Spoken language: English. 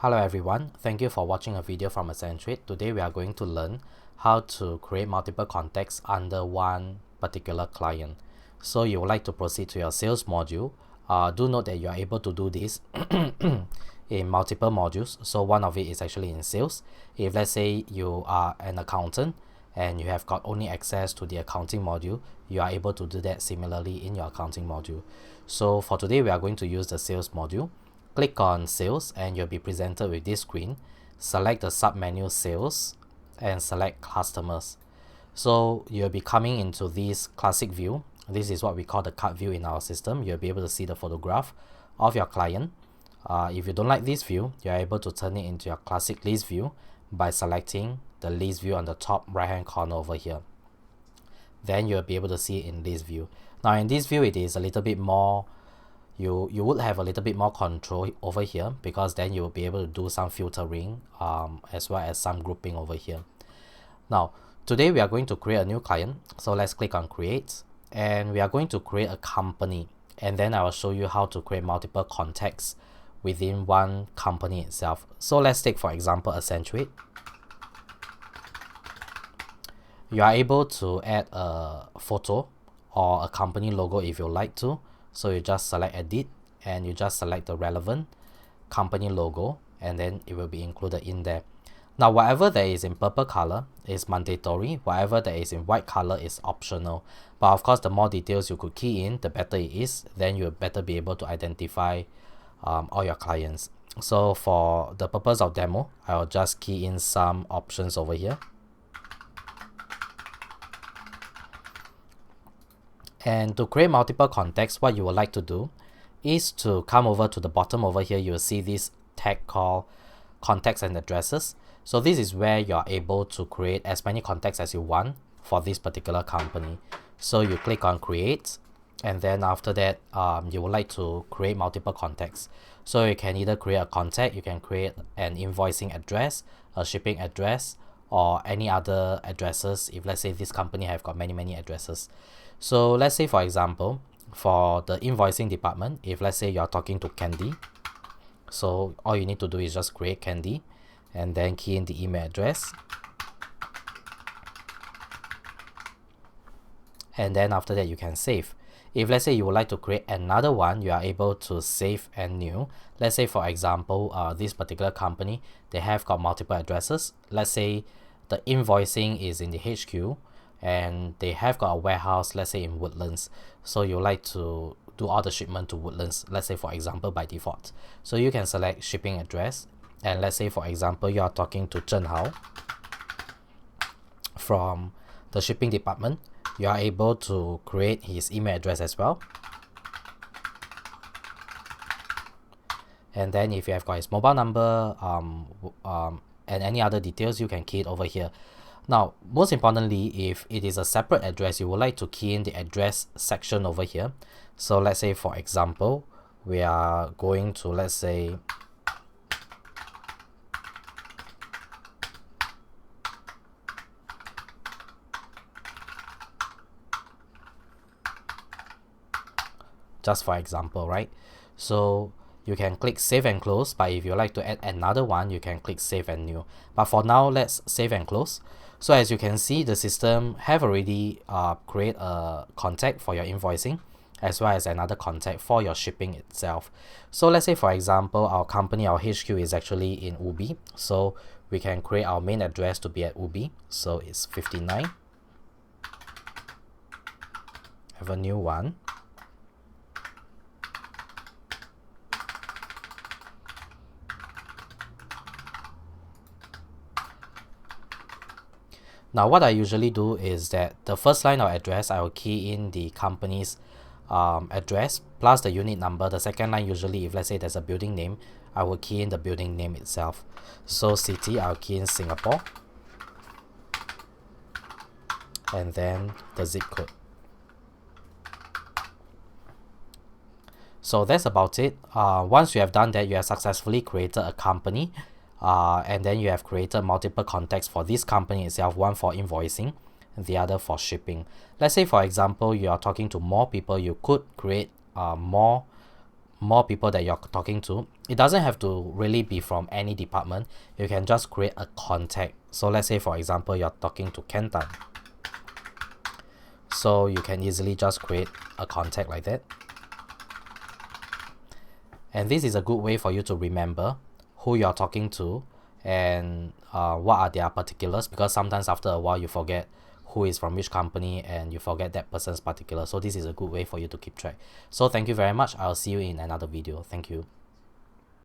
Hello everyone, thank you for watching a video from Accentuate. Today we are going to learn how to create multiple contacts under one particular client. So you would like to proceed to your sales module. Do note that you are able to do this in multiple modules. So one of it is actually in sales. If let's say you are an accountant and you have got only access to the accounting module, you are able to do that similarly in your accounting module. So for today we are going to use the sales module. Click on Sales and you'll be presented with this screen. Select the submenu Sales and select Customers. So you'll be coming into this classic view. This is what we call the card view in our system. You'll be able to see the photograph of your client. If you don't like this view, you're able to turn it into your classic list view by selecting the list view on the top right hand corner over here. Then you'll be able to see it in this view. Now in this view, it is a little bit more you would have a little bit more control over here, because then you will be able to do some filtering as well as some grouping over here. Now today we are going to create a new client, so let's click on create, and we are going to create a company, and then I will show you how to create multiple contacts within one company itself. So let's take for example Accentuate. You are able to add a photo or a company logo if you like to. So you just select edit and you just select the relevant company logo, and then it will be included in there. Now whatever that is in purple color is mandatory, whatever that is in white color is optional. But of course the more details you could key in, the better it is. Then you'll better be able to identify all your clients. So for the purpose of demo, I'll just key in some options over here. And to create multiple contacts, what you would like to do is to come over to the bottom over here. You'll see this tag called contacts and addresses. So this is where you're able to create as many contacts as you want for this particular company. So you click on create, and then after that you would like to create multiple contacts. So you can either create a contact, you can create an invoicing address, a shipping address, or any other addresses if let's say this company have got many addresses. So let's say for example, for the invoicing department, if let's say you're talking to Candy, so all you need to do is just create Candy and then key in the email address, and then after that you can save. If let's say you would like to create another one, you are able to save and new. Let's say for example, this particular company, they have got multiple addresses. Let's say the invoicing is in the HQ and they have got a warehouse, let's say in Woodlands. So you like to do all the shipment to Woodlands, let's say for example by default. So you can select shipping address, and let's say for example you are talking to Zhen Hao from the shipping department. You are able to create his email address as well, and then if you have got his mobile number and any other details, you can key it over here. Now most importantly, if it is a separate address, you would like to key in the address section over here. So let's say for example we are going to, let's say, just for example, right? So you can click save and close, but if you like to add another one, you can click save and new. But for now, let's save and close. So as you can see, the system have already create a contact for your invoicing, as well as another contact for your shipping itself. So let's say for example, our company, our HQ is actually in Ubi, so we can create our main address to be at Ubi. So it's 59 Avenue 1. Now what I usually do is that the first line of address, I will key in the company's address plus the unit number. The second line, usually if let's say there's a building name, I will key in the building name itself. So city, I'll key in Singapore, and then the zip code. So that's about it. Once you have done that, you have successfully created a company, and then you have created multiple contacts for this company itself, one for invoicing and the other for shipping. Let's say for example you are talking to more people, you could create more more people that you're talking to. It doesn't have to really be from any department. You can just create a contact. So let's say, for example, you're talking to Kentan. So you can easily just create a contact like that. And this is a good way for you to remember who you're talking to and what are their particulars, because sometimes after a while you forget who is from which company and you forget that person's particular. So this is a good way for you to keep track. So thank you very much. I'll see you in another video. Thank you.